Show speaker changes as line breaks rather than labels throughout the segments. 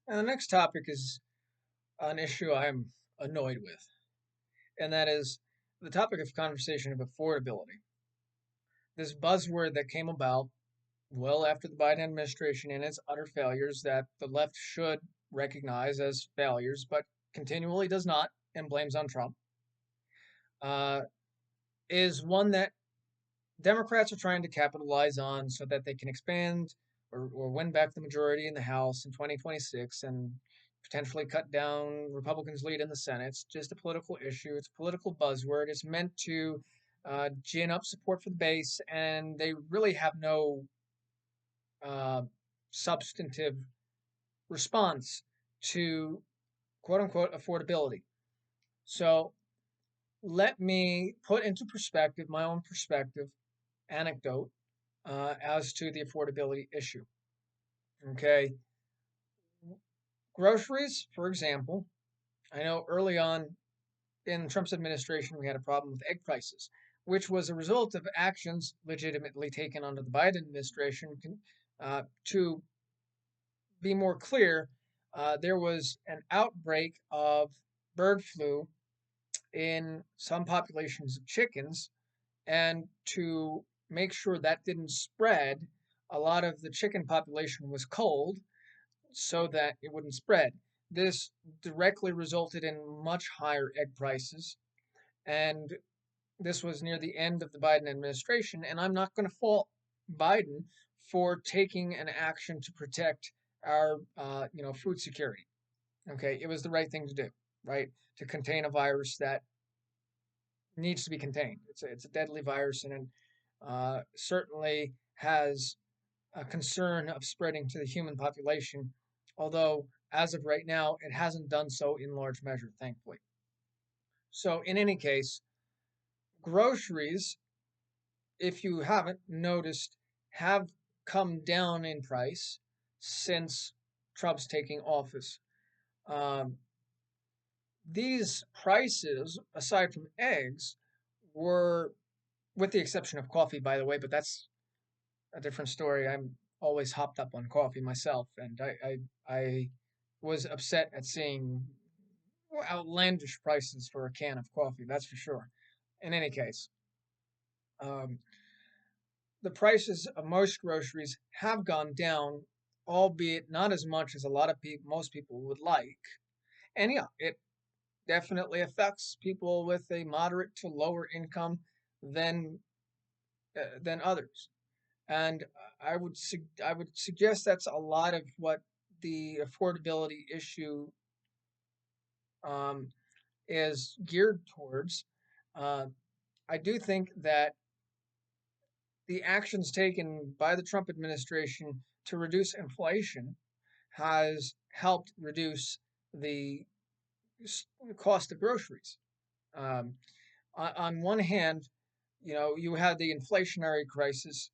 And the next topic is an issue I'm annoyed with, and that is the topic of conversation of affordability. This buzzword that came about well after the Biden administration and its utter failures that the left should recognize as failures, but continually does not and blames on Trump, uh, is one that Democrats are trying to capitalize on so that they can expand or win back the majority in the House in 2026 and potentially cut down Republicans' lead in the Senate. It's just a political issue. It's a political buzzword. It's meant to gin up support for the base, and they really have no uh, substantive response to quote unquote affordability. So let me put into perspective my own perspective, anecdote as to the affordability issue. Okay. Groceries, for example, I know early on in Trump's administration, we had a problem with egg prices, which was a result of actions legitimately taken under the Biden administration. To be more clear, there was an outbreak of bird flu in some populations of chickens, and to make sure that didn't spread, a lot of the chicken population was culled so that it wouldn't spread. This directly resulted in much higher egg prices, and this was near the end of the Biden administration. And I'm not going to fault Biden for taking an action to protect our, food security. Okay, it was the right thing to do, right? To contain a virus that needs to be contained. It's a deadly virus, and it certainly has a concern of spreading to the human population, although as of right now, it hasn't done so in large measure, thankfully. So, in any case, groceries, if you haven't noticed, have come down in price since Trump's taking office. Um, these prices, aside from eggs, were, with the exception of coffee, by the way, but that's a different story. I'm always hopped up on coffee myself, and I was upset at seeing outlandish prices for a can of coffee. That's for sure. In any case, um, the prices of most groceries have gone down, albeit not as much as a lot of people, most people would like. And yeah, it definitely affects people with a moderate to lower income than than others. And I would suggest that's a lot of what the affordability issue um, is geared towards. Uh, I do think that the actions taken by the Trump administration to reduce inflation has helped reduce the cost of groceries. Um, on one hand, you had the inflationary crisis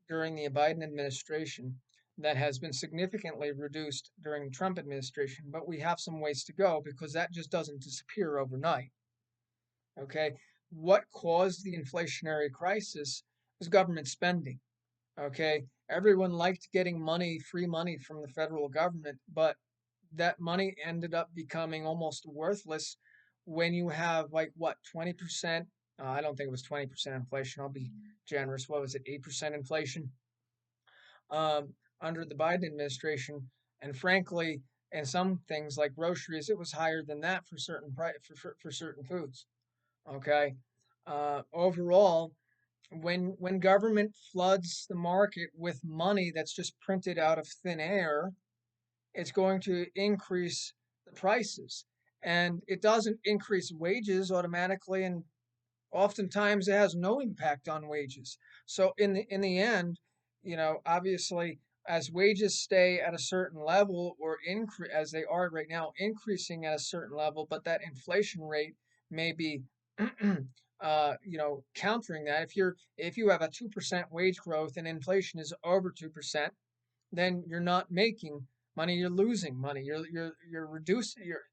during the Biden administration that has been significantly reduced during the Trump administration, but we have some ways to go because that just doesn't disappear overnight. Okay. What caused the inflationary crisis was government spending. Okay. Everyone liked getting money, free money from the federal government, but that money ended up becoming almost worthless when you have like what, 20%? I don't think it was 20% inflation. I'll be generous. What was it, 8% inflation? Under the Biden administration. And frankly, in some things like groceries, it was higher than that for for certain foods. Okay. Overall, when government floods the market with money that's just printed out of thin air, it's going to increase the prices. And it doesn't increase wages automatically, and oftentimes it has no impact on wages. So in the end, obviously, as wages stay at a certain level or increase as they are right now, increasing at a certain level, but that inflation rate may be countering that. If you have a 2% wage growth and inflation is over 2%, then you're not making money, you're losing money. You're reducing, you're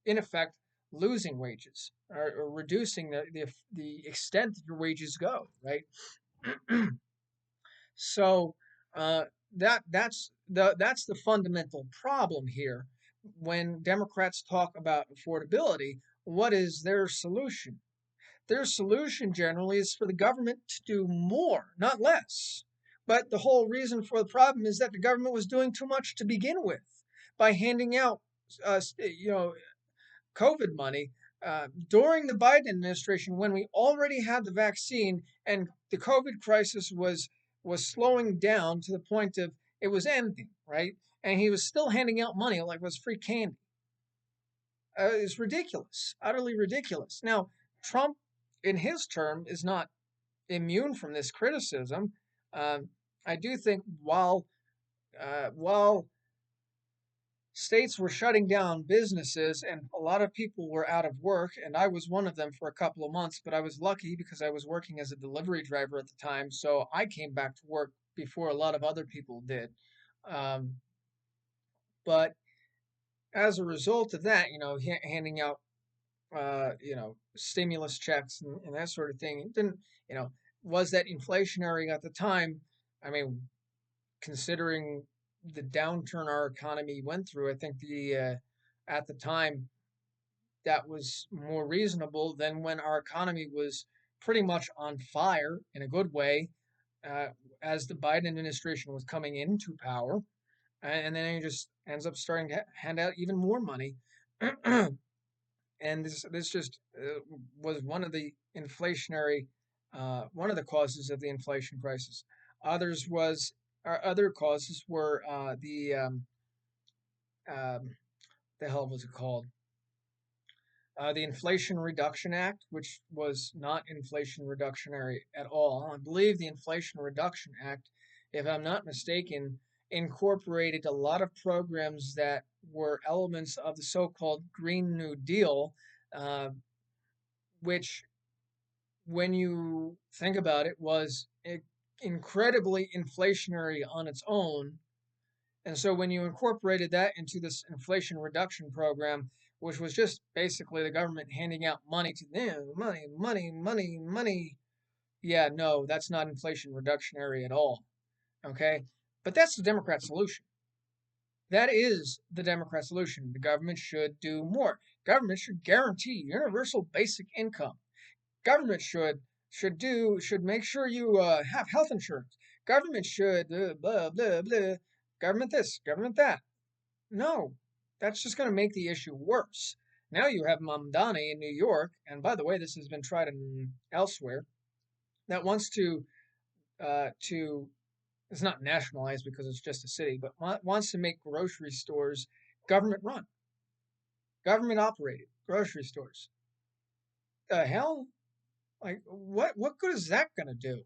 in effect losing wages, or reducing the extent that your wages go, right? So uh, that's that's the fundamental problem here. When Democrats talk about affordability, what is their solution? Their solution generally is for the government to do more, not less. But the whole reason for the problem is that the government was doing too much to begin with by handing out, you know, COVID money during the Biden administration when we already had the vaccine and the COVID crisis was slowing down to the point of it was ending, right? And he was still handing out money like it was free candy. It's ridiculous, utterly ridiculous. Now, Trump, in his term, is not immune from this criticism. Um, I do think while states were shutting down businesses and a lot of people were out of work, and I was one of them for a couple of months, but I was lucky because I was working as a delivery driver at the time, so I came back to work before a lot of other people did. Um, but as a result of that, handing out stimulus checks and that sort of thing. It didn't, was that inflationary at the time? I mean, considering the downturn our economy went through, I think at the time that was more reasonable than when our economy was pretty much on fire in a good way uh, as the Biden administration was coming into power, and then he just ends up starting to hand out even more money. And this just was one of the one of the causes of the inflation crisis. Other causes were um, the hell was it called? The Inflation Reduction Act, which was not inflation reductionary at all. I believe the Inflation Reduction Act, if I'm not mistaken, incorporated a lot of programs that were elements of the so-called Green New Deal, uh, which, when you think about it, was incredibly inflationary on its own. And so when you incorporated that into this inflation reduction program, which was just basically the government handing out money to them, money, money, money, money. Yeah, no, that's not inflation reductionary at all. Okay? But that's the Democrat solution. That is the Democrat solution. The government should do more. Government should guarantee universal basic income. Government should make sure you have health insurance. Government should blah blah blah. Government this, government that. No, that's just going to make the issue worse. Now you have Mamdani in New York, and by the way, this has been tried elsewhere, that wants to it's not nationalized because it's just a city, but wants to make grocery stores government run, government operated grocery stores. The hell? Like what good is that going to do?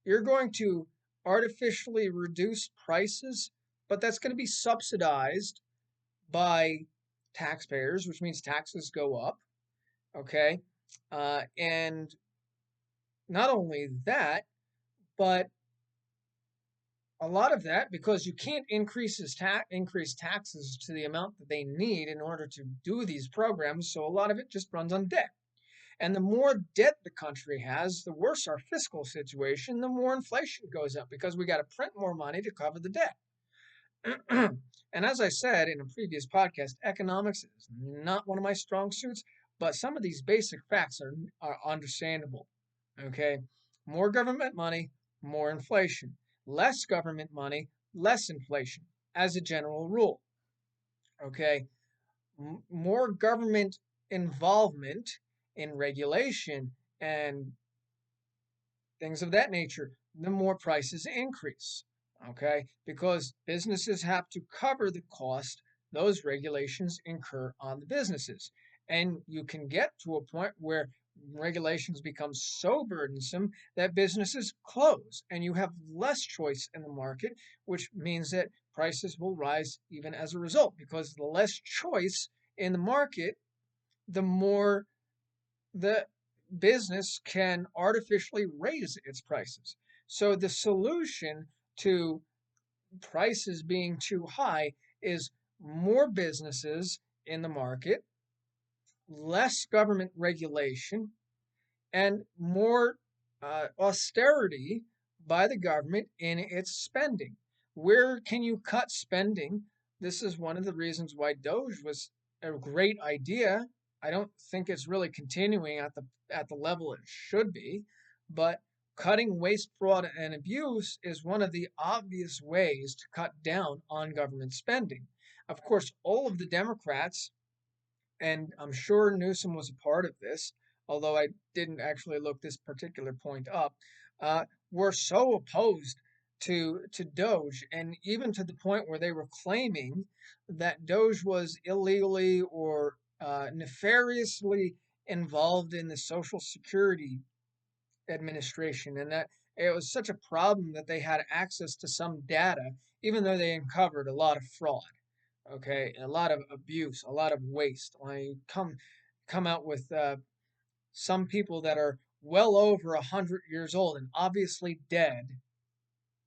You're going to artificially reduce prices, but that's going to be subsidized by taxpayers, which means taxes go up. Okay. And not only that, but a lot of that, because you can't increase taxes to the amount that they need in order to do these programs. So a lot of it just runs on debt. And the more debt the country has, the worse our fiscal situation, the more inflation goes up because we got to print more money to cover the debt. And as I said in a previous podcast, economics is not one of my strong suits, but some of these basic facts are understandable. Okay? More government money, more inflation. Less government money, less inflation, as a general rule. Okay? More government involvement in regulation and things of that nature, the more prices increase. Okay? Because businesses have to cover the cost those regulations incur on the businesses. And you can get to a point where regulations become so burdensome that businesses close and you have less choice in the market, which means that prices will rise even as a result. Because the less choice in the market, the more the business can artificially raise its prices. So the solution to prices being too high is more businesses in the market, less government regulation, and more austerity by the government in its spending, Where can you cut spending? This is one of the reasons why Doge was a great idea. I don't think it's really continuing at the level it should be, but cutting waste, fraud, and abuse is one of the obvious ways to cut down on government spending. Of course, all of the Democrats, and I'm sure Newsom was a part of this, although I didn't actually look this particular point up, were so opposed to Doge, and even to the point where they were claiming that Doge was illegally or nefariously involved in the Social Security Administration, and that it was such a problem that they had access to some data, even though they uncovered a lot of fraud. Okay, a lot of abuse, a lot of waste. When you come out with some people that are well over 100 years old and obviously dead,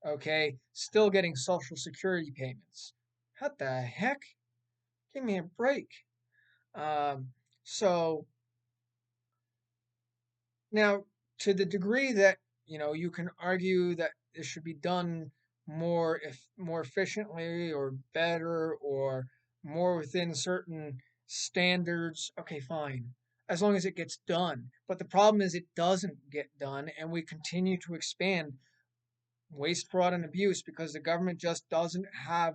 okay, still getting Social Security payments. What the heck? Give me a break. Um, so now, to the degree that you can argue that it should be done more efficiently or better or more within certain standards, okay, fine, as long as it gets done. But the problem is it doesn't get done, and we continue to expand waste, fraud, and abuse because the government just doesn't have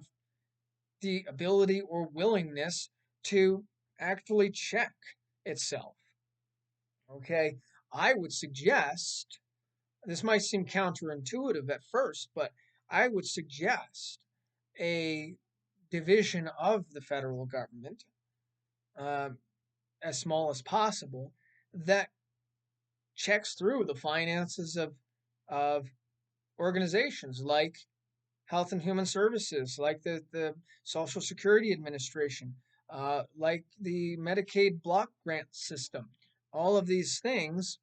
the ability or willingness to actually check itself. Okay, I would suggest, this might seem counterintuitive at first, but I would suggest a division of the federal government, um, as small as possible, that checks through the finances of organizations like Health and Human Services, like the Social Security Administration, like the Medicaid block grant system. All of these things,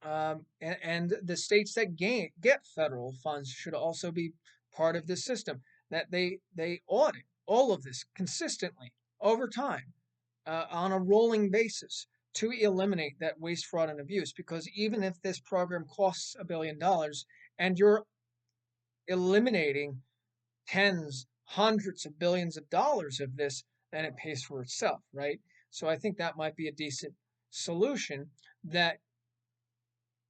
and the states that get federal funds should also be part of this system. That they audit all of this consistently over time, on a rolling basis, to eliminate that waste, fraud, and abuse. Because even if this program costs $1 billion and you're eliminating tens, hundreds of billions of dollars of this, then it pays for itself, right? So I think that might be a decent solution that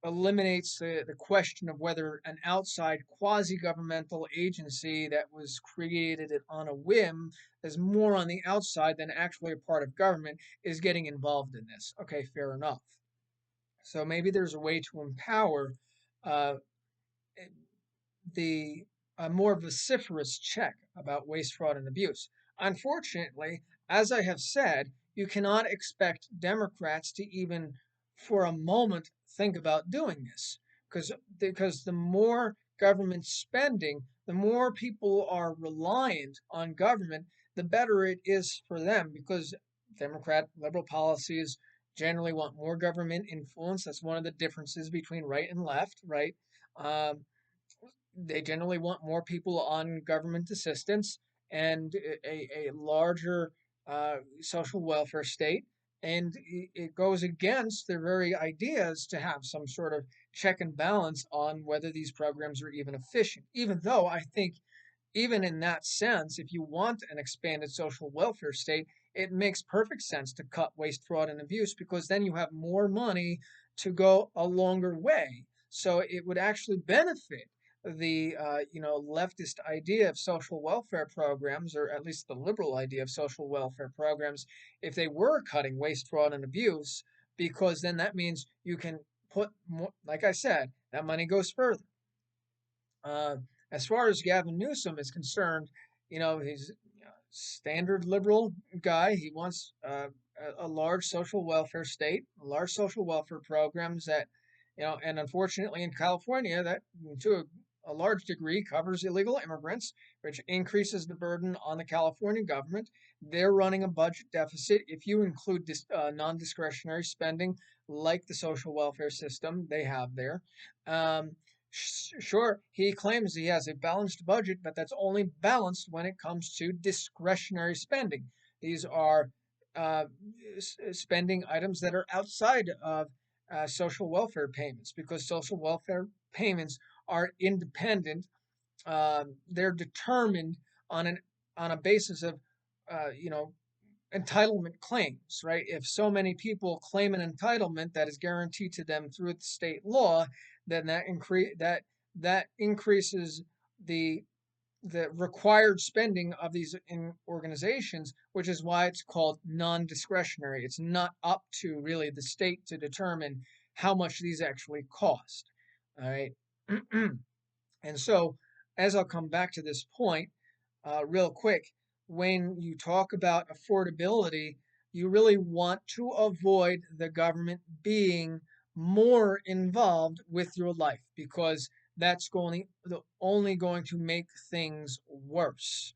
eliminates the question of whether an outside quasi-governmental agency that was created on a whim, is more on the outside than actually a part of government, is getting involved in this. Okay, fair enough. So maybe there's a way to empower uh, the more vociferous check about waste, fraud, and abuse. Unfortunately, as I have said, you cannot expect Democrats to even for a moment think about doing this, because the more government spending, the more people are reliant on government, the better it is for them, because Democrat liberal policies generally want more government influence. That's one of the differences between right and left, right? Um, they generally want more people on government assistance and a larger social welfare state. And it goes against their very ideas to have some sort of check and balance on whether these programs are even efficient. Even though I think, even in that sense, if you want an expanded social welfare state, it makes perfect sense to cut waste, fraud, and abuse, because then you have more money to go a longer way. So it would actually benefit the leftist idea of social welfare programs, or at least the liberal idea of social welfare programs, if they were cutting waste, fraud, and abuse, because then that means you can put more, like I said, that money goes further. Uh, as far as Gavin Newsom is concerned, he's a standard liberal guy. He wants a large social welfare state, large social welfare programs that, and unfortunately in California, that to a large degree covers illegal immigrants, which increases the burden on the California government. They're running a budget deficit. If you include this non-discretionary spending, like the social welfare system they have there. Um, Sure, he claims he has a balanced budget, but that's only balanced when it comes to discretionary spending. These are uh, spending items that are outside of social welfare payments, because social welfare payments are independent they're determined on an on a basis of you know, entitlement claims, right? If so many people claim an entitlement that is guaranteed to them through the state law, then that increases the required spending of these organizations, which is why it's called non-discretionary. It's not up to really the state to determine how much these actually cost. All right. And so, as I'll come back to this point real quick, when you talk about affordability, you really want to avoid the government being more involved with your life because that's only going to make things worse.